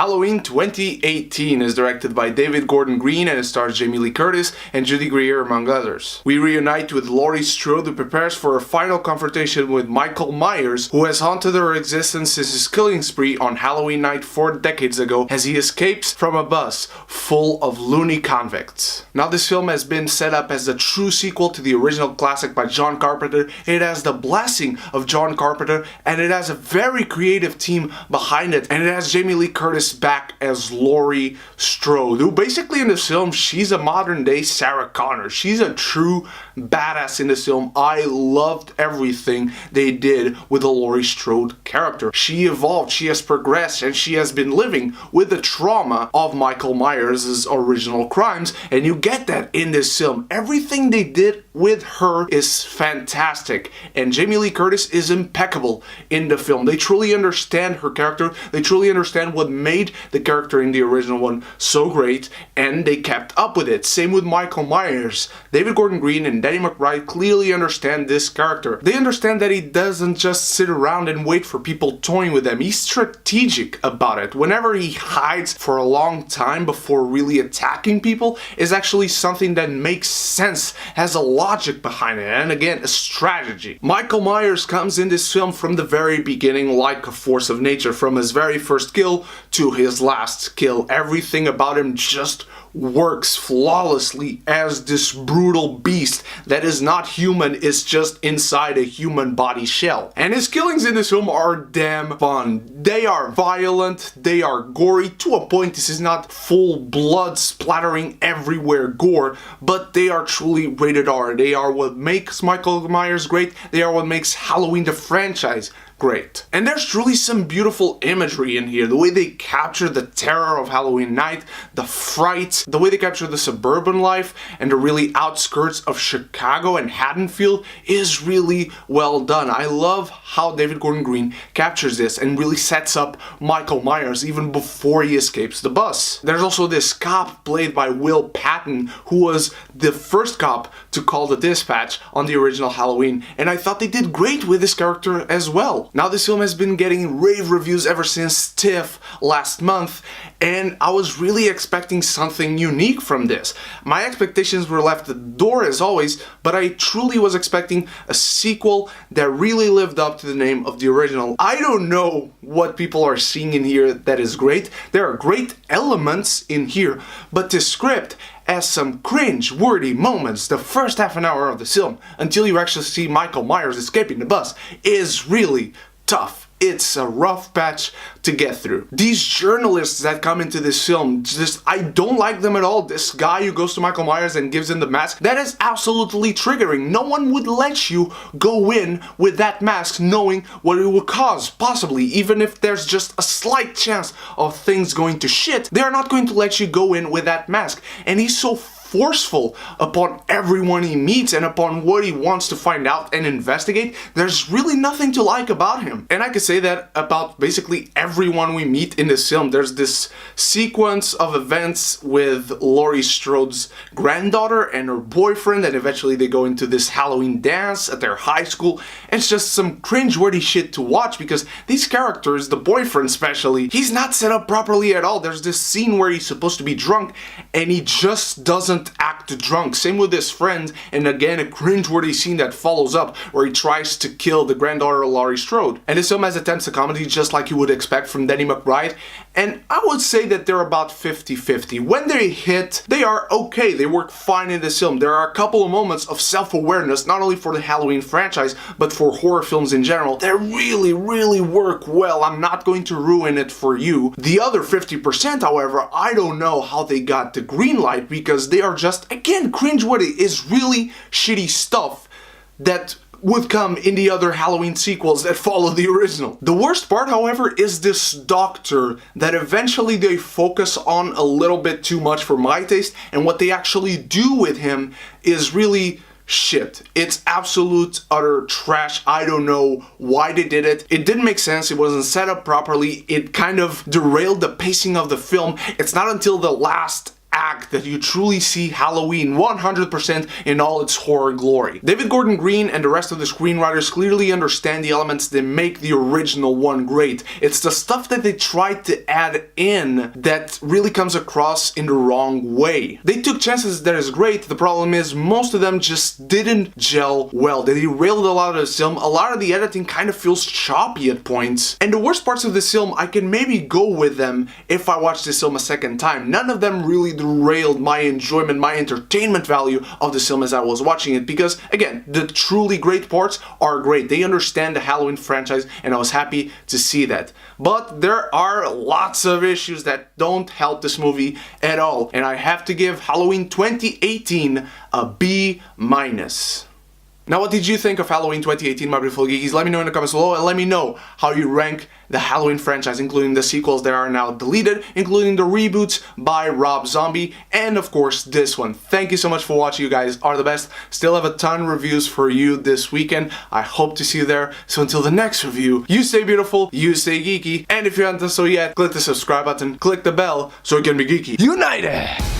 Halloween 2018 is directed by David Gordon Green and it stars Jamie Lee Curtis and Judy Greer among others. We reunite with Laurie Strode, who prepares for a final confrontation with Michael Myers, who has haunted her existence since his killing spree on Halloween night 4 decades ago as he escapes from a bus full of loony convicts. Now this film has been set up as a true sequel to the original classic by John Carpenter. It has the blessing of John Carpenter and it has a very creative team behind it, and it has Jamie Lee Curtis back as Laurie Strode, who basically in this film, she's a modern day Sarah Connor. She's a true badass in this film. I loved everything they did with the Laurie Strode character. She evolved, she has progressed, and she has been living with the trauma of Michael Myers' original crimes, and you get that in this film. Everything they did with her is fantastic, and Jamie Lee Curtis is impeccable in the film. They truly understand her character, they truly understand what made the character in the original one so great, and they kept up with it. Same with Michael Myers. David Gordon Green and Danny McBride clearly understand this character. They understand that he doesn't just sit around and wait for people toying with him. He's strategic about it. Whenever he hides for a long time before really attacking people is actually something that makes sense, has a logic behind it, and again, a strategy. Michael Myers comes in this film from the very beginning like a force of nature. From his very first kill to his last kill, everything about him just works flawlessly as this brutal beast that is not human, is just inside a human body shell. And his killings in this film are damn fun. They are violent, they are gory to a point. This is not full blood splattering everywhere gore, but they are truly rated R. They are what makes Michael Myers great. They are what makes Halloween the franchise great. And there's truly some beautiful imagery in here. The way they capture the terror of Halloween night, the fright, the way they capture the suburban life and the really outskirts of Chicago and Haddonfield is really well done. I love how David Gordon Green captures this and really sets up Michael Myers even before he escapes the bus. There's also this cop played by Will Patton, who was the first cop to call the dispatch on the original Halloween, and I thought they did great with this character as well. Now this film has been getting rave reviews ever since TIFF last month, and I was really expecting something unique from this. My expectations were left at the door as always, but I truly was expecting a sequel that really lived up to the name of the original. I don't know what people are seeing in here that is great. There are great elements in here, but the script has some cringe-worthy moments. The first half an hour of the film, until you actually see Michael Myers escaping the bus, is really tough. It's a rough patch to get through. These journalists that come into this film, I don't like them at all. This guy who goes to Michael Myers and gives him the mask, that is absolutely triggering. No one would let you go in with that mask knowing what it would cause, possibly. Even if there's just a slight chance of things going to shit, they're not going to let you go in with that mask. And he's so forceful upon everyone he meets and upon what he wants to find out and investigate. There's really nothing to like about him. And I could say that about basically everyone we meet in this film. There's this sequence of events with Laurie Strode's granddaughter and her boyfriend, and eventually they go into this Halloween dance at their high school. And it's just some cringe-worthy shit to watch because these characters, the boyfriend especially, he's not set up properly at all. There's this scene where he's supposed to be drunk and he just doesn't act drunk. Same with his friend, and again a cringe-worthy scene that follows up where he tries to kill the granddaughter of Laurie Strode. And this film has attempts at comedy just like you would expect from Danny McBride, and I would say that they're about 50-50. When they hit, they are okay. They work fine in this film. There are a couple of moments of self-awareness, not only for the Halloween franchise, but for horror films in general, that really work well. I'm not going to ruin it for you. The other 50%, however, I don't know how they got the green light, because they are just, again, cringeworthy. Is really shitty stuff that would come in the other Halloween sequels that follow the original. The worst part, however, is this doctor that eventually they focus on a little bit too much for my taste, and what they actually do with him is really shit. It's absolute utter trash. I don't know why they did it. It didn't make sense. It wasn't set up properly. It kind of derailed the pacing of the film. It's not until the last fact that you truly see Halloween 100% in all its horror glory. David Gordon Green and the rest of the screenwriters clearly understand the elements that make the original one great. It's the stuff that they tried to add in that really comes across in the wrong way. They took chances that is great. The problem is most of them just didn't gel well. They derailed a lot of this film. A lot of the editing kind of feels choppy at points. And the worst parts of this film, I can maybe go with them if I watch this film a second time. None of them really derailed my enjoyment, my entertainment value of this film as I was watching it, because again, the truly great parts are great. They understand the Halloween franchise and I was happy to see that. But there are lots of issues that don't help this movie at all, and I have to give Halloween 2018 a B-. Now, what did you think of Halloween 2018, my beautiful geekies? Let me know in the comments below, and let me know how you rank the Halloween franchise, including the sequels that are now deleted, including the reboots by Rob Zombie, and of course this one. Thank you so much for watching. You guys are the best. Still have a ton of reviews for you this weekend. I hope to see you there. So until the next review, you stay beautiful, you stay geeky, and if you haven't done so yet, click the subscribe button, click the bell so you can be geeky united!